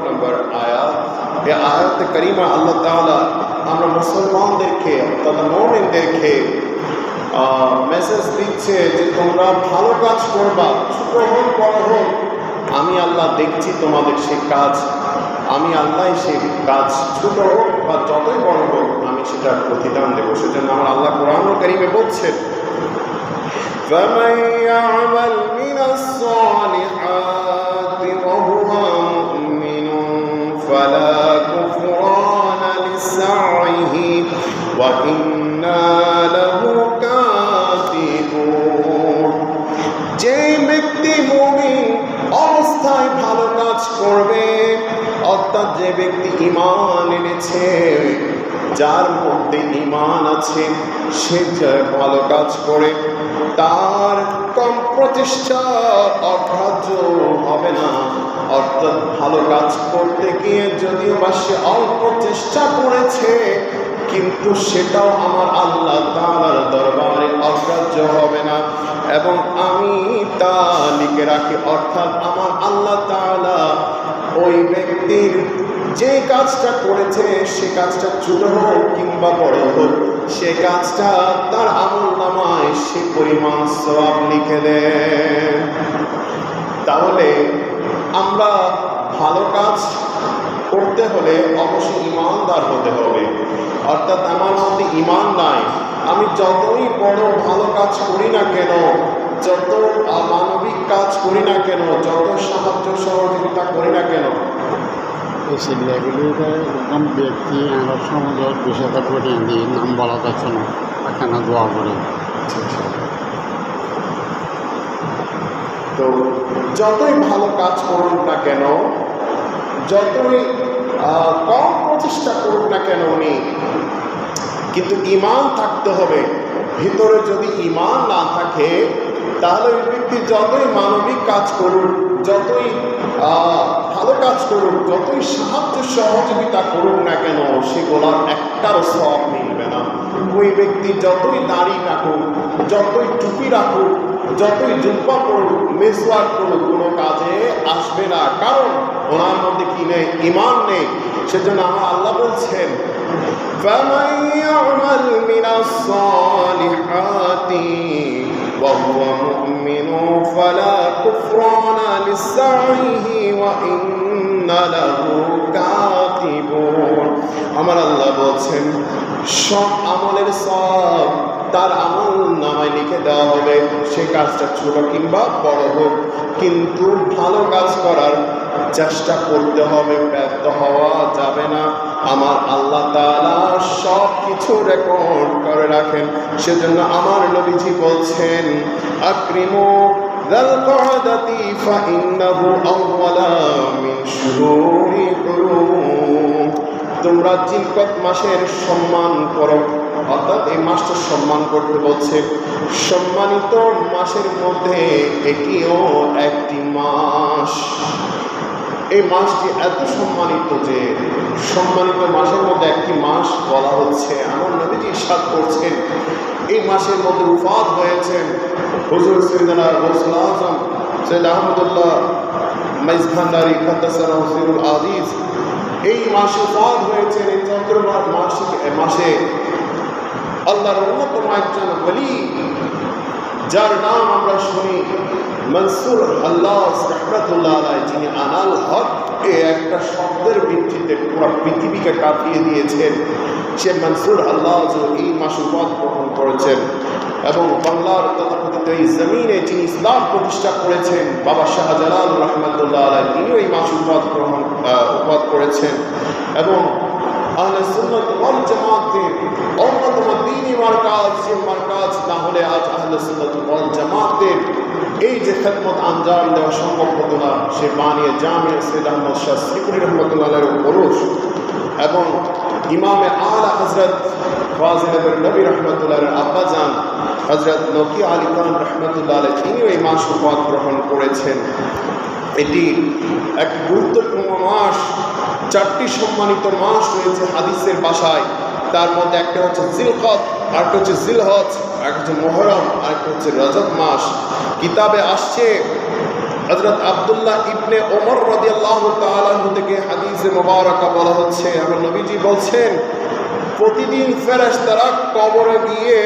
নম্বর আয়াত। এই আয়াতে কারিমা আল্লাহ তাআলা আমরা মুসলমানদেরকে অর্থাৎ মুমিনদেরকে মেসেজ দিচ্ছে যে তোমরা ভালো কাজ করবা, ছোট হোক বড় হোক, আমি আল্লাহ দেখছি তোমাদের সেই কাজ, আমি আল্লাহ সেই কাজ ছোট হোক বা যতই বড় হোক আমি সেটার প্রতিদান দেবো। সেজন্য আমার আল্লাহ কোরআনুল কারীমে বলছেন فَمَن يَعْمَلْ مِنَ الصَّالِحَاتِ وَهُوَ مُؤْمِنٌ فَلَا كُفْرَانَ لِسَعْيِهِ وَإِنَّا لَهُ كَاتِبُونَ। যে ব্যক্তি মুমিন অবস্থায় ভালো কাজ করবে, অর্থাৎ যে ব্যক্তি ঈমান এনেছে, যার মধ্যে ঈমান আছে, সে ভালো কাজ করে, তার কম প্রচেষ্টা অগ্রাহ্য হবে না। অর্থাৎ ভালো কাজ করতে গিয়ে যদিও বা সে অল্প চেষ্টা করেছে, কিন্তু সেটাও আমার আল্লাহ তাআলার দরবারে অগ্রাহ্য হবে না এবং আমি তা লিখে রাখি। অর্থাৎ আমার আল্লাহ তাআলা ওই ব্যক্তির যে কাজটা করেছে সে কাজটা ছোট হোক কিংবা বড় হোক, সে কাজটা তার আমলনামায় সে পরিমাণ সওয়াব লিখে দেন। তাহলে আমরা ভালো কাজ করতে হলে অবশ্যই ঈমানদার হতে হবে। অর্থাৎ আমার মধ্যে ঈমান নাই, আমি যতই বড় ভালো কাজ করি না কেন, যত মানবিক কাজ করি না কেন, যত সাহায্য সহযোগিতা করি না কেন, এই সেগুলিতে এরকম ব্যক্তি আমরা সমাজের বিষয়টা করে দিই, নাম বলা যাচ্ছে না, এখানে দোয়া করি। তো যতই ভালো কাজ করুন না কেন, যতই কম প্রচেষ্টা করুন না কেন উনি, কিন্তু ঈমান থাকতে হবে। ভিতরে যদি ঈমান না থাকে তাহলে ওই ব্যক্তি যতই মানবিক কাজ করুন, যতই ভালো কাজ করুন, যতই সাহায্য সহযোগিতা করুন না কেন, সেগুলোর একটারও সওয়াব মিলবে না। ওই ব্যক্তি যতই দাড়ি রাখুক, যতই টুপি রাখুক, যতই জুব্বা পড়ুক, মেসওয়াক করুক, কোনো কাজে আসবে না, কারণ ওনার মধ্যে কি নেই? ঈমান নেই। সেজন্য আমার আল্লাহ বলছেন فَمَن يَعْمَلْ مِنَ الصَّالِحَاتِ وَهُوَ مُؤْمِنٌ فَلَا كُفْرَانَ لِسَعْيِهِ وَإِنَّا لَهُ كَاتِبُونَ। আমার আল্লাহ বলছেন সব আমলের সওয়াব তার আমল নামায় লিখে দেওয়া হবে, সে কাজটা ছোট কিংবা বড় হোক, কিন্তু ভালো কাজ করার চেষ্টা করতে হবে, ব্যর্থ হওয়া যাবে না। আমার আল্লাহ তাআলা সব কিছু রেকর্ড করে রাখেন। সেজন্য আমার নবীজি বলছেন আকরিমু যাল কআদাতি ফাইন্নাহু আউওয়ালা মিন শুহুরি হুরুম। তোমরা জিলকত মাসের সম্মান করো, অর্থাৎ এই মাসটা সম্মান করতে বলছে। সম্মানিত মাসের মধ্যে এটিও একটি মাস। এই মাসটি এত সম্মানিত যে সম্মানিত মাসের মধ্যে একটি মাস বলা হচ্ছে। আমার নবীজি ইরশাদ করছেন এই মাসের মধ্যে উফাত হয়েছেন হুজুর সাইয়েদনা গৌসুল আজম সৈয়দ আহমদুল্লাহ মাইজভান্ডারী কাদ্দাসাল্লাহু সিরুল আজিজ। এই মাসে উফাত হয়েছেন। এই চন্দ্রমাস মাসে আল্লাহর অন্যতম একজন ওলি, যার নাম আমরা শুনি মনসুর আল্লাহ রাহমাতুল্লাহ আলাইহি, যিনি আনাল হক একটা শব্দের ভিত্তিতে পুরো পৃথিবীকে কাঁপিয়ে দিয়েছেন। সে মনসুর আল্লাহ এই মাসে উপাধি গ্রহণ করেছেন এবং বাংলার তথাকথিত এই জমিনে যিনি ইসলাম প্রতিষ্ঠা করেছেন বাবা শাহজালাল রহমাতুল্লাহ আলাইহি, তিনিও এই মাসে উপাধি করেছেন। এবং আহলে সুন্নাত ওয়াল জামাতের অন্যতম দ্বীনি মারকাজ, যে মারকাজ না হলে আজ আহলে সুন্নাত ওয়াল জামাতের এই যে খেদমত আঞ্জাম দেওয়া সম্ভব হতো না, সে বানিয়ে জামিয়া সৈয়দ আহমদ শাহ সিকুরি রহমতুল্লাহ আলাইহির ওরস এবং ইমামে আলা হযরত ফাজিল নবী রহমতুল্লাহ আলাইহির আব্বাজান হযরত নকি আলী খান রহমতুল্লাহ আলাইহি, তিনিও এই মাস উপাধি গ্রহণ করেছেন। এটি এক গুরুত্বপূর্ণ মাস। 4টি সম্মানিত মাস রয়েছে হাদিসের ভাষায়। তার মধ্যে একটা হচ্ছে জিলকদ, আরেকটা হচ্ছে জিলহজ, আরেকটা হচ্ছে মুহররম, আরেকটা হচ্ছে রজব মাস। কিতাবে আসছে হযরত আব্দুল্লাহ ইবনে ওমর রাদিয়াল্লাহু তাআলা আনহু থেকে হাদিসে মুবারাকা বলা হচ্ছে, আমার নবীজি বলছেন, প্রতিদিন ফেরেশতারা কবরে গিয়ে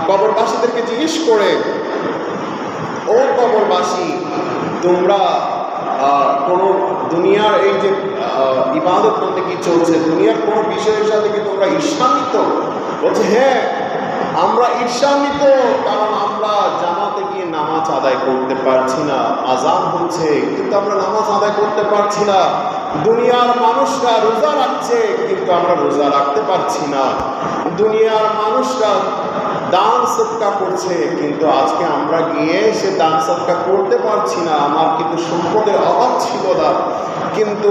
কবরবাসীদেরকে জিজ্ঞেস করে, ও কবরবাসী, তোমরা কোন দুনিয়ার এই যে ইবাদত করতে কি চলছে, দুনিয়ার কোন বিষয়ের সাথে কি তোমরা ঈর্ষান্বিত? বলছে, হ্যাঁ আমরা ঈর্ষান্বিত, কারণ আমরা জামাতে গিয়ে নামাজ আদায় করতে পারছি না। আযান হচ্ছে কিন্তু আমরা নামাজ আদায় করতে পারছি না। দুনিয়ার মানুষরা রোজা রাখছে কিন্তু আমরা রোজা রাখতে পারছি না। দুনিয়ার মানুষরা দান সদকা করছে কিন্তু আজকে আমরা গিয়ে সে দান সদকা করতে পারছি না। আমার কিন্তু সম্পদের অভাব ছিল না, কিন্তু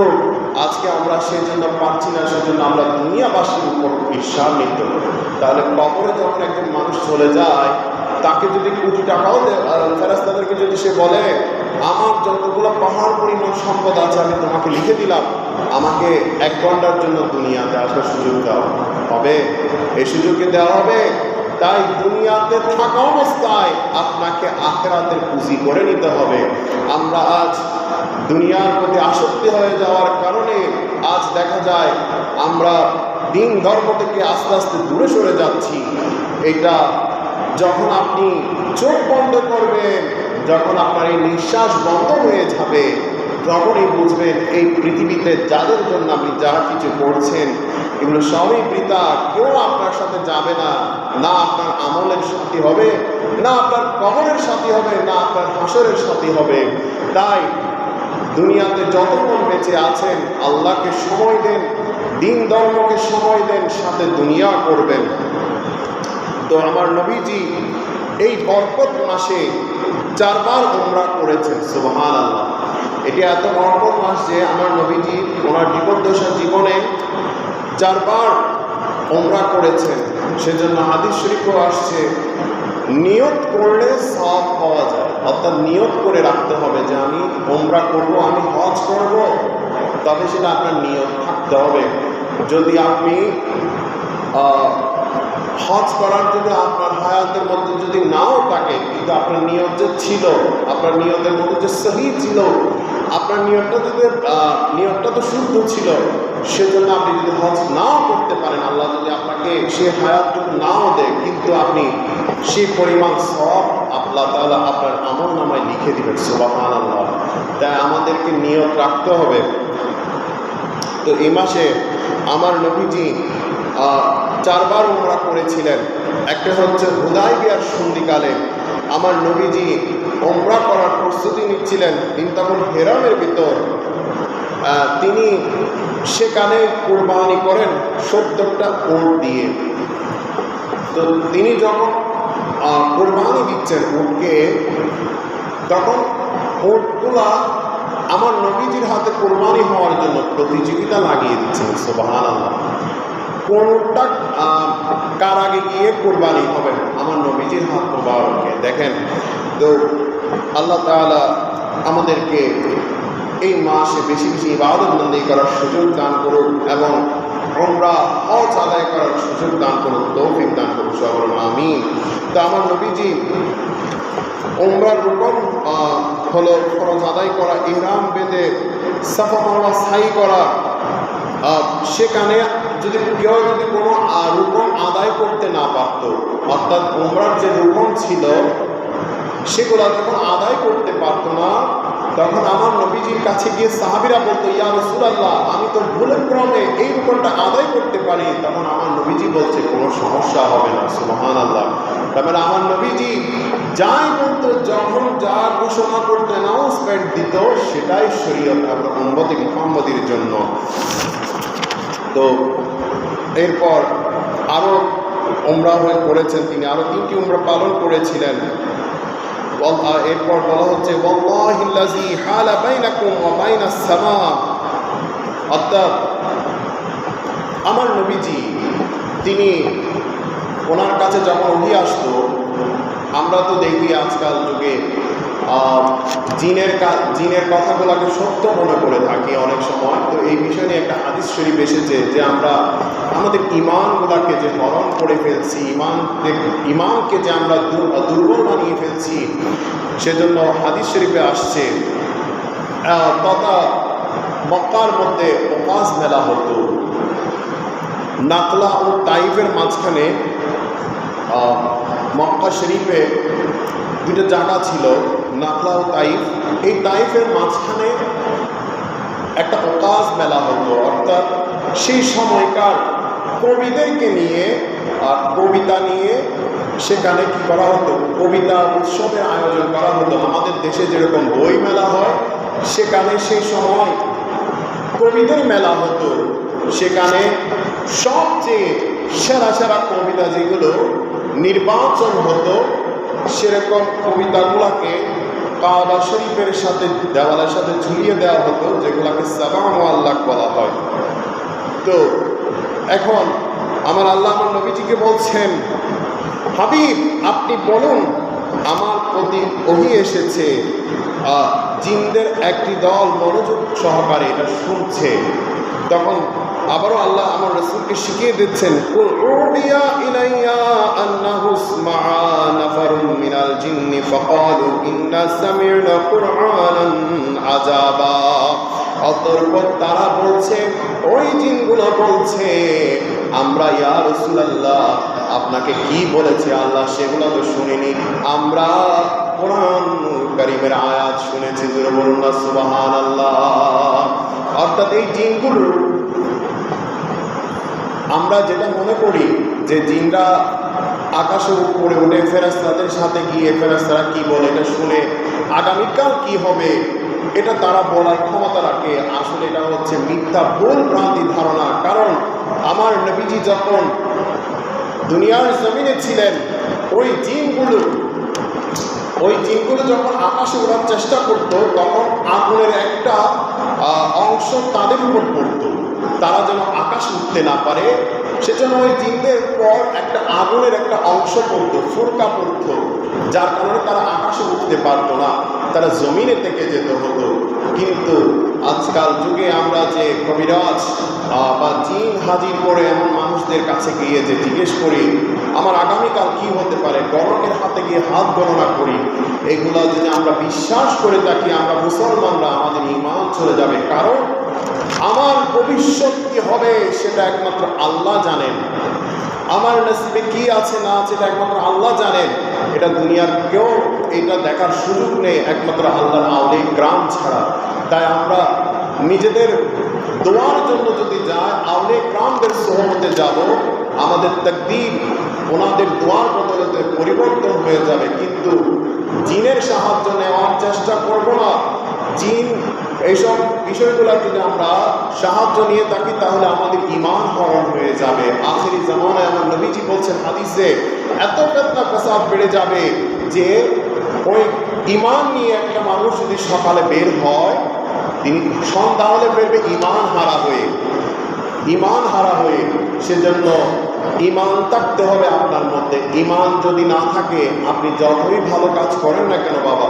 আজকে আমরা সেজন্য পারছি না, সেজন্য আমরা দুনিয়াবাসীর উপর ঈর্ষান্বিত। তাহলে কবরে যখন একজন মানুষ চলে যায়, তাকে যদি কোটি টাকাও ফেরেশতাদেরকে যদি সে বলে, আমার যতগুলো পাহাড় পরিমাণ সম্পদ আছে আমি তোমাকে লিখে দিলাম, আমাকে 1 ঘন্টার জন্য দুনিয়াতে আসার সুযোগ দেওয়া হবে, এই সুযোগকে দেওয়া হবে। তাই দুনিয়াতে থাকা অবস্থায় আপনাকে আখিরাতের পুঁজি করে নিতে হবে। আমরা আজ দুনিয়ার প্রতি আসক্তি হয়ে যাওয়ার কারণে আজ দেখা যায় আমরা দিন ধর্ম থেকে আস্তে আস্তে দূরে সরে যাচ্ছি। এটা যখন আপনি চোখ বন্ধ করবেন, যখন আপনার এই নিঃশ্বাস বন্ধ হয়ে যাবে, তখনই বুঝবেন এই পৃথিবীতে যাদের জন্য আপনি যা কিছু করছেন এগুলো সবই বৃথা। কেউ আপনার সাথে যাবে না, না আপনার আমলের সাথী হবে, না আপনার কবরের সাথী হবে, না আপনার হাসরের সাথী হবে। তাই দুনিয়াতে যতক্ষণ বেঁচে আছেন আল্লাহকে সময় দেন, দিন ধর্মকে সময় দেন, সাথে দুনিয়া করবেন। তো আমার নবীজি এই বরকত মাসে 4 বার উমরা করেছেন। সুবহানাল্লাহ, এটি এত বরকত মাস যে আমার নবীজি ওনার জীবদ্দশা জীবনে 4 বার উমরা করেছেন। সেজন্য হাদিস শরীফও আসছে, নিয়ত করলে সওয়াব পাওয়া যায়। অর্থাৎ নিয়ত করে রাখতে হবে যে আমি উমরা করব, আমি হজ করব, তবে সেটা আপনার নিয়ত থাকতে হবে। যদি আপনি হজ করার জন্য আপনার হায়াতের মধ্যে যদি নাও থাকে, কিন্তু আপনার নিয়ত যে ছিল, আপনার নিয়তের মধ্যে যে সহি ছিল, আপনার নিয়তটা তো শুদ্ধ ছিল, সেজন্য আপনি যদি হজ নাও করতে পারেন, আল্লাহ যদি আপনাকে সে হায়াতটুকু নাও দেয়, কিন্তু আপনি সেই পরিমাণ সওয়াব আল্লাহ তাআলা আপনার আমল নামায় লিখে দিবেন। সুবহানাল্লাহ। তাই আমাদেরকে নিয়ত রাখতে হবে। তো এই মাসে আমার নবীজি 4 বার উমরা করেছিলেন। একটা হচ্ছে হুদায়বিয়ার সন্ধিকালে আমার নবীজি উমরা করার প্রস্তুতি নিচ্ছিলেন, তিনি তখন হেরামের ভিতর, তিনি সেখানে কুরবানি করেন 70টা উট দিয়ে। তো তিনি যখন কুরবানি দিচ্ছেন উটকে, তখন উটগুলা আমার নবীজির হাতে কুরবানি হওয়ার জন্য প্রতিযোগিতা লাগিয়ে দিচ্ছেন। সুবহানাল্লাহ। কোনটা কার আগে গিয়ে কুরবানি হবে, আমার নবীজির হাত মোবারকে দেখেন। তো আল্লাহ তাআলা আমাদেরকে এই মাসে বেশি বেশি ইবাদত বন্দেগী করার সুযোগ দান করুন এবং উমরা হজ আদায় করার সুযোগ দান করুন, তৌফিক দান করুন, সবাই আমিন। তো আমার নবীজি উমরার রুকন হলো ফরজ আদায় করা, ইহরাম বেঁধে সাফা মারওয়া সাই করা। সেখানে যদি কেউ কোনো রুকন আদায় করতে না পারত, অর্থাৎ উমরার যে রুকন ছিল সেগুলো যখন আদায় করতে পারত না, তখন আমার নবীজির কাছে গিয়ে সাহাবীরা বলতো, ইয়া রাসূলুল্লাহ, আমি তো ভুলের ক্রমে এই রুকনটা আদায় করতে পারি। তখন আমার নবীজি বলছে, কোনো সমস্যা হবে না। সুবহানাল্লাহ। তারপরে আমার নবীজি যাই বলতো, যখন যা ঘোষণা করতে অ্যানাউন্সমেন্ট দিত, সেটাই শরীয়ত আমরা উম্মতে মুহাম্মদীর জন্য। তো এরপর আরও উমরা হয়ে করেছেন তিনি, আরও 3টি উমরা পালন করেছিলেন। এরপর বলা হচ্ছে, ওয়াল্লাহিল্লাযী হালা বাইনাকুম ওয়া বাইনাস সামা, অর্থাৎ আমার নবীজি তিনি ওনার কাছে যখন ওহী আসতো, আমরা তো দেখি আজকাল যুগে জিনের কথাগুলোকে সত্য মনে করে থাকি অনেক সময়। তো এই বিষয় নিয়ে একটা হাদিস শরীফ এসেছে যে আমরা আমাদের ইমানগুলোকে যে হরণ করে ফেলছি, ইমানকে যে আমরা দুর্বল বানিয়ে ফেলছি, সেজন্য হাদিস শরীফে আসছে তথা মক্কার মধ্যে ওকাজ মেলা হতো। নাকলা ও তাইফের মাঝখানে মক্কা শরীফে দুটো জায়গা ছিল, নাকলা ও তাইফ। এই তাইফের মাঝখানে একটা ওকাজ মেলা হতো, অর্থাৎ সেই সময়কার কবিদেরকে নিয়ে আর কবিতা নিয়ে সেখানে কি করা হতো, কবিতা উৎসবের আয়োজন করা হতো। আমাদের দেশে যেরকম বই মেলা হয়, সেখানে সেই সময় কবিদের মেলা হতো। সেখানে সবচেয়ে সেরা সেরা কবিতা যেগুলো নির্বাচন হতো, সেরকম কবিতাগুলোকে কাবা শরীফের সাথে দেওয়ালের সাথে ঝুলিয়ে দেওয়া হতো, যেগুলোকে সাবা মুআল্লাক বলা হয়। তো এখন আমার আল্লাহ আমার নবীজিকে বলছেন, হাবিব আপনি বলুন, আমার প্রতি ওহী এসেছে, জিনদের একটি দল মনোযোগ সহকারে এটা শুনছে। তখন আবারও আল্লাহ আমার রাসূলকে শিখিয়ে দিচ্ছেন, কুল উহিয়া ইলাইয়া আন্নাহু ইসমাআ নাফারুম মিনাল জিন্নি ফাকালু ইন্না সামি'না কুরআনান আজাবা। অতঃপর তারা বলছে, ওই জিনগুলো বলছে, আমরা ইয়া রাসূলুল্লাহ আপনাকে কি বলেছে আল্লাহ সেগুলো তো শুনিনি, আমরা কোরআন কারীমের আয়াত শুনেছি। জোরে বলুন না সুবহানাল্লাহ। অর্থাৎ এই জিনগুলো, আমরা যেটা মনে করি যে জিনরা আকাশে উপরে উঠে ফেরেশতাদের সাথে গিয়ে ফেরেশতারা কি বলে এটা শুনে আগামীকাল কি হবে এটা তারা বলার ক্ষমতা রাখে, আসলে এটা হচ্ছে মিথ্যা ভুল ভ্রান্তি ধারণা। কারণ আমার নবীজি যখন দুনিয়ার জমিনে ছিলেন, ওই জিনগুলো যখন আকাশে ওড়ার চেষ্টা করত, তখন আগুনের একটা অংশ তাদের উপর পড়ত, তারা যেন আকাশে উঠতে না পারে, সেজন্য ওই জিনদের পর একটা আগুনের একটা অংশ পড়ত, ফুরকা পড়ত, যার কারণে তারা আকাশে উঠতে পারতো না, তারা জমিনে থেকে যেতে হতো। কিন্তু আজকাল যুগে আমরা যে কবিরাজ বা জিন হাজির করে এমন মানুষদের কাছে গিয়ে যে জিজ্ঞেস করি আমার আগামীকাল কি হতে পারে, গণকের হাতে গিয়ে হাত গণনা করি, এগুলো যদি আমরা বিশ্বাস করে থাকি, আমরা মুসলমানরা, আমাদের ঈমান চলে যাবে। কারণ আমার ভবিষ্যৎ কি হবে সেটা একমাত্র আল্লাহ জানেন, আমার নসিবে কি আছে না আছে এটা একমাত্র আল্লাহ জানেন। এটা দুনিয়ার কেউ এটা দেখার সুযোগ নেই, একমাত্র আল্লাহর আউলিয়া কিরাম ছাড়া। তাই আমরা নিজেদের দোয়ার জন্য যদি যাই, আউলিয়া কিরামদের সোহবতে যাব, আমাদের তাকদীর ওনাদের দোয়ার বদলে পরিবর্তন হয়ে যাবে। কিন্তু জিনের সাহায্য নেওয়ার চেষ্টা করব না। জিন এইসব বিষয়গুলো যদি আমরা সাহায্য নিয়ে থাকি, তাহলে আমাদের ঈমান হরণ হয়ে যাবে। আখিরি জামানায় আমার নবীজি বলছেন হাদিসে, এত ফিতনা ফাসাদ বেড়ে যাবে যে ওই ঈমান নিয়ে একটা মানুষ যদি সকালে বের হয়, তিনি সন্ধ্যা হলে বেরবে ঈমান হারা হয়ে। সেজন্য ঈমান থাকতে হবে আপনার মধ্যে। ঈমান যদি না থাকে, আপনি যতই ভালো কাজ করেন না কেন বাবা,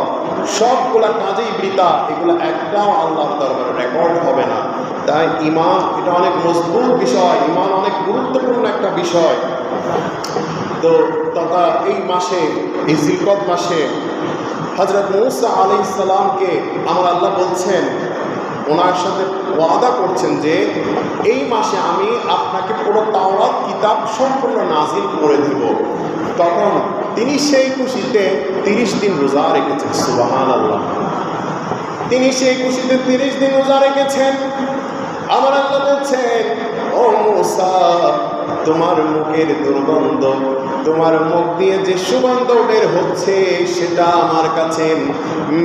সবগুলা কাজেই বৃথা, এগুলো একটাও আল্লাহর দরবারে রেকর্ড হবে না। তাই ঈমান এটা অনেক মজবুত বিষয়, ঈমান অনেক গুরুত্বপূর্ণ একটা বিষয়। তো তথা এই মাসে, এই জিলকদ মাসে হযরত মূসা আলাইহিস সালামকে আমার আল্লাহ বলছেন, ওনার সাথে ওয়াদা করছেন যে এই মাসে আমি আপনাকে পুরো তাওরাত কিতাব সম্পূর্ণ নাজিল করে দেব। তখন তিনি সেই খুশিতে 30 দিন রোজা রেখেছেন। সুবহানাল্লাহ। তিনি সেই খুশিতে 30 দিন রোজা রেখেছেন। আমার আল্লাহ বলছেন, ও মূসা, তোমার মুখের দুর্গন্ধ, তোমার মুখ দিয়ে যে সুগন্ধ বের হচ্ছে, সেটা আমার কাছে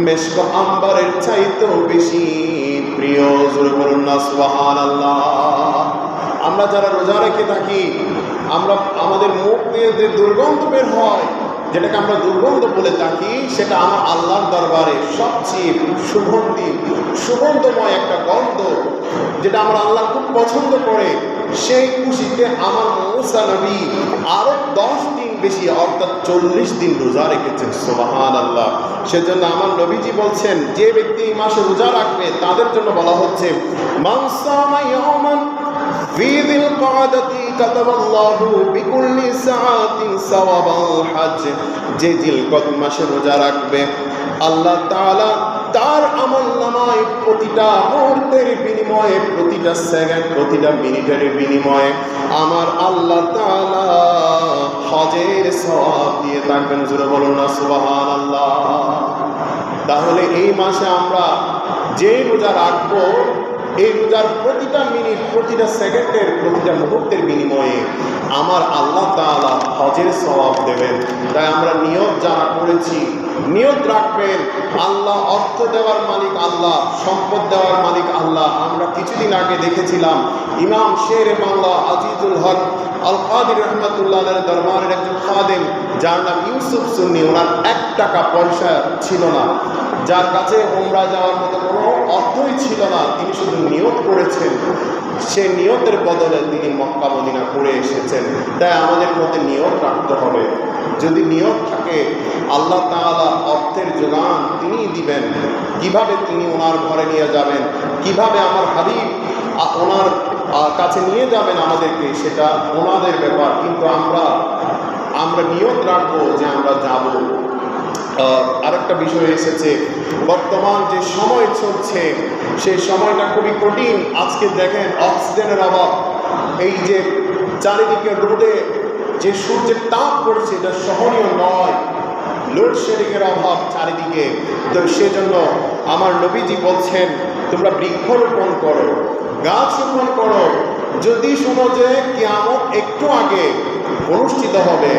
মেশক আম্বারের চাইতেও বেশি প্রিয়। জোরে বলুন না সুবহানাল্লাহ। আমরা যারা রোজা রেখে থাকি, আমরা আমাদের মুখ দিয়ে যে দুর্গন্ধ বের হয়, যেটাকে আমরা দুর্গন্ধ বলে থাকি, সেটা আমার আল্লাহর দরবারে সবচেয়ে সুগন্ধময় একটা গন্ধ, যেটা আমার আল্লাহ খুব পছন্দ করে। সেই খুশিতে আমার মূসা নবী আরো 10 দিন বেশি, অর্থাৎ 40 দিন রোজা রেখেছেন। সুবহানাল্লাহ। সেজন্য আমার নবীজি বলছেন, যে ব্যক্তি এই মাসে রোজা রাখবে তাদের জন্য বলা হচ্ছে, মান সামা ইয়াওমান ফি যিল কআদাতি কাতাবাল্লাহু বিকুল্লি সাআতিন সাওয়াবাল হজ। যে জিলকদ মাসে রোজা রাখবে, আল্লাহ তাআলা তার আমলনামায় প্রতিটা মুহূর্তের বিনিময়ে, প্রতিটা সেকেন্ড, প্রতিটা মিনিটের বিনিময়ে আমার আল্লাহ তাআলা হজের সওয়াব দিয়ে থাকবেন। জোরে বলুন না সুবহানাল্লাহ। তাহলে এই মাসে আমরা যে রোজা রাখবো, এই রোজার প্রতিটা মিনিট, প্রতিটা সেকেন্ডের, প্রতিটা মুহূর্তের বিনিময়ে আমার আল্লাহ তাআলা হজের সওয়াব দেবেন। তাই আমরা নিয়ত যারা করেছি, নিয়ত রাখবেন, আল্লাহ অর্থ দেওয়ার মালিক আল্লাহ, সম্পদ দেওয়ার মালিক আল্লাহ। আমরা কিছুদিন আগে দেখেছিলাম ইমাম শেরে বাংলা আজিজুল হক আল কাদির রহমাতুল্লাহ আলাইহির দরবারের একজন খাদেম, যার নাম ইউসুফ সুন্নি। ওনার 1 টাকা পয়সা ছিল না, যার কাছে উমরা যাওয়ার মতো কোনো অর্থই ছিল না। তিনি শুধু নিয়ত করেছেন, সে নিয়তের বদলে তিনি মক্কা মদিনা করে এসেছেন। তাই আমাদের মধ্যে নিয়ত রাখতে হবে। যদি নিয়ত থাকে, আল্লাহ তাআলা অর্থের যোগান তিনিই দিবেন। কিভাবে তিনি ওনার ঘরে নিয়ে যাবেন, কিভাবে আমার হাবিব ওনার কাছে নিয়ে যাবেন আমাদেরকে, সেটা ওনাদের ব্যাপার। কিন্তু আমরা নিয়ত রাখবো যে আমরা যাব। আরেকটা বিষয় এসেছে, বর্তমান যে সময় চলছে সেই সময়টা খুবই কঠিন। আজকে দেখেন অক্সিজেনের অভাব, এই যে চারিদিকে রোদে যে সূর্যের তাপ পড়ছে, এটা সহনীয় নয়। লোডশেডিংয়ের অভাব চারিদিকে। তো সেজন্য আমার নবীজি বলছেন, তোমরা বৃক্ষরোপণ করো, গাছ রোপণ করো। যদি শোনো যে কিয়ামত একটু আগে অনুষ্ঠিত হবে,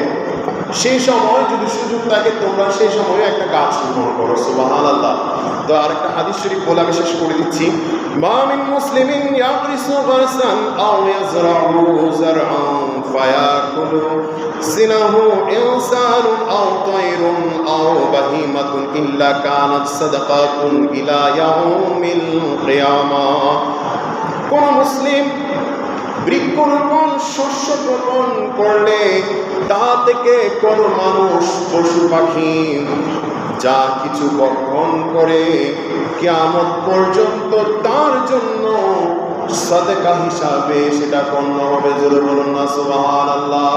সেই সময় যদি সুযোগ থাকে, তোমরা সেই সময় একটা গাছ রোপণ করো। সুবহানাল্লাহ। তো আরেকটা হাদিস শরীফ বলে আমি শেষ করে দিচ্ছি। মা মিন মুসলিমিন ইয়াগরিসু গারসান আও ইয়াজরাউ যারআন ফায়াকুলু সিনাহু ইনসানুন আও তায়রুন আও বাহিমাতুন ইল্লা কানাত সাদাকাতুন ইলা ইয়াউমিল কিয়ামাহ। কোন মুসলিম বৃক্ষরোপণ, শস্য রোপণ করলে তা থেকে কোনো মানুষ, পশু পাখি যা কিছু বক্ষণ করে, কিয়ামত পর্যন্ত তার জন্য সাদকা হিসাবে সেটা গণ্য হবে। জোরে বলুন না সুবহানাল্লাহ।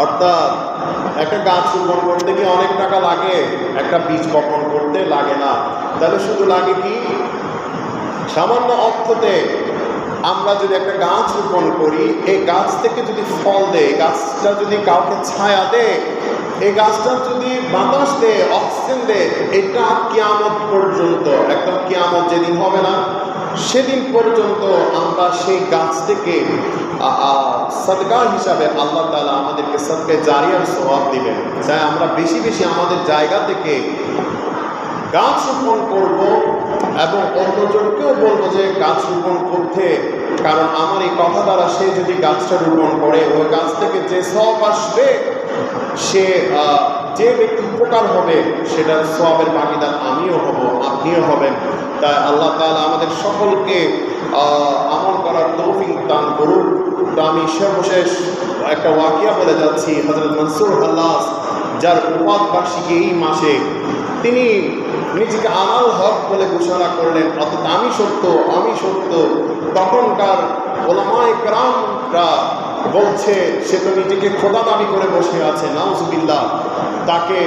অর্থাৎ একটা গাছ রোপণ করতে কি অনেক টাকা লাগে? একটা বীজ বপন করতে লাগে না। তাহলে শুধু লাগে কি? সামান্য অর্থতে আমরা যদি একটা গাছ রোপণ করি, এই গাছ থেকে যদি ফল দেয়, গাছটা যদি কাউকে ছায়া দেয়, এই গাছটা যদি বাতাস দেয়, অক্সিজেন দেয়, এটা কিয়ামত পর্যন্ত, একদম কিয়ামত যেদিন হবে না সেদিন পর্যন্ত আমরা সেই গাছ থেকে সদকা হিসাবে আল্লাহ তাআলা আমাদেরকে সদকা জারিয়ার সওয়াব দিবেন। তাই আমরা বেশি বেশি আমাদের জায়গা থেকে গাছ রোপণ করব এবং অন্যজনকেও বলবো যে গাছ রোপণ করতে। কারণ আমার এই কথা দ্বারা সে যদি গাছটা রোপণ করে, ওই গাছ থেকে যে সওয়াব আসবে, সে যে ব্যক্তি উপকার হবে, সেটার সওয়াবের ভাগীদার আমিও হব, আপনিও হবেন। তাই আল্লাহ তাআলা আমাদের সকলকে আমল করার তৌফিক দান করুন। তো আমি সর্বশেষ একটা ওয়াকিয়া বলে যাচ্ছি। হযরত মনসুর হাল্লাস, যার উপাত বার্ষিকী এই মাসে, তিনি নিজেকে আনাল হক বলে ঘোষণা করলেন, অর্থাৎ আমি সত্য, আমি সত্য। তখনকার ওলামায়ে কেরামরা বলছে সে তো নিজেকে খোদা দাবি করে বসে আছে, নাউজুবিল্লাহ। তাকে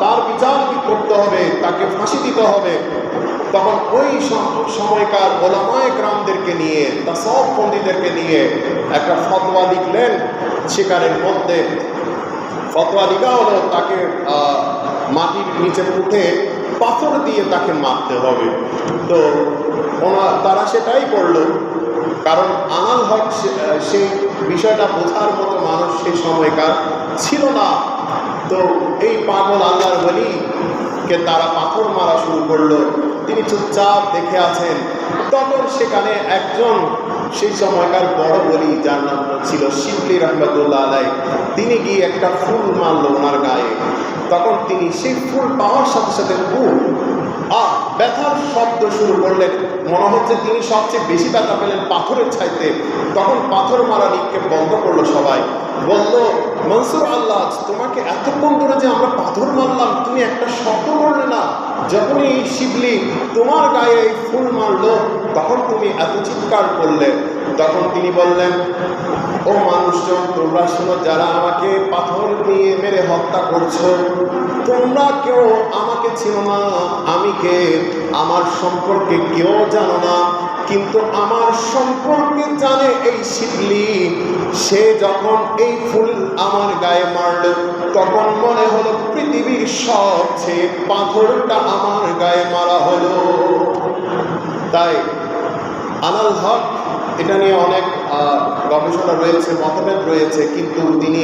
তার বিচার করতে হবে, তাকে ফাঁসি দিতে হবে। তখন ওই সময়কার ওলামায়ে কেরামদেরকে নিয়ে, তাসাউফ পণ্ডিতদেরকে নিয়ে একটা ফতোয়া লিখলেন। সেখানের মধ্যে ফতোয়া লিখা হলো তাকে মাটির নিচে পুঁতে পাথর দিয়ে তাকে মারতে হবে। তো তারা সেটাই করলো। কারণ আনাল হক সেই বিষয়টা বোঝার মতো মানুষ সেই সময়কার ছিল না। তো এই পাগল আল্লাহর ওলিকে তারা পাথর মারা শুরু করলো। তিনি চুপচাপ দেখে আছেন। তখন সেখানে একজন সেই সময়কার বড় ওলি, যার নাম ছিল শিবলি রহমতুল্লাহ আলাইহি, তিনি গিয়ে একটা ফুল মারল ওনার গায়ে। তখন তিনি সেই ফুল পাওয়ার সাথে সাথে ব্যথার শব্দ শুরু করলেন, মনে হচ্ছে তিনি সবচেয়ে বেশি ব্যথা পেলেন পাথরের চাইতে। তখন পাথর মারা নিক্ষেপ বন্ধ করলো সবাই। বলল, মনসুর আল্লাহ, তোমাকে এতক্ষণ ধরে যে আমরা পাথর মারলাম, তুমি একটা শব্দ করলে না। যখনই এই শিবলি তোমার গায়ে এই ফুল মারলো, তখন তুমি এত চিৎকার করলে। তখন তিনি বললেন, ও মানুষজন, তোমরা শোনো, যারা আমাকে পাথর দিয়ে মেরে হত্যা করছো, তোমরা কেউ আমাকে চিনো না, আমি কে, আমার সম্পর্কে কেউ জানো না, কিন্তু আমার সম্পর্কে জানে এই শিবলি। সে যখন এই ফুল আমার গায়ে মারল, তখন মনে হলো পৃথিবীর সবচেয়ে পাথরটা আমার গায়ে মারা হলো। তাই আনাল হক, এটা নিয়ে অনেক গবেষণা রয়েছে, মতভেদ রয়েছে, কিন্তু তিনি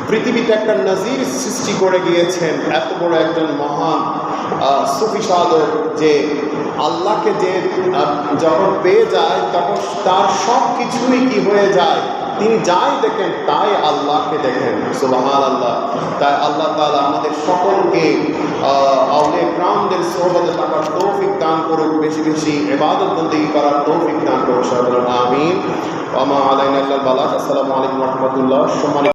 পৃথিবীতে একটা নজির সৃষ্টি করে গিয়েছেন। এত বড় একজন মহান সুফি সাধক, যে আল্লাহকে যে যখন পেয়ে যায়, তখন তার সব কিছুই কি হয়ে যায়, তিনি যাই দেখেন তাই আল্লাহকে দেখেন। সুবহানাল্লাহ। তাই আল্লাহ তাআলা আমাদের সকলকে আউলিয়া কিরামদের সোহবতে থাকার তৌফিক দান করুক, বেশি বেশি ইবাদত বন্দেগী করার তৌফিক দান করুক। আমিন। ওয়া মা আলাইনা ইল্লাল বালাগ। আসসালামু আলাইকুম ওয়া রাহমাতুল্লাহ। সম্মানিত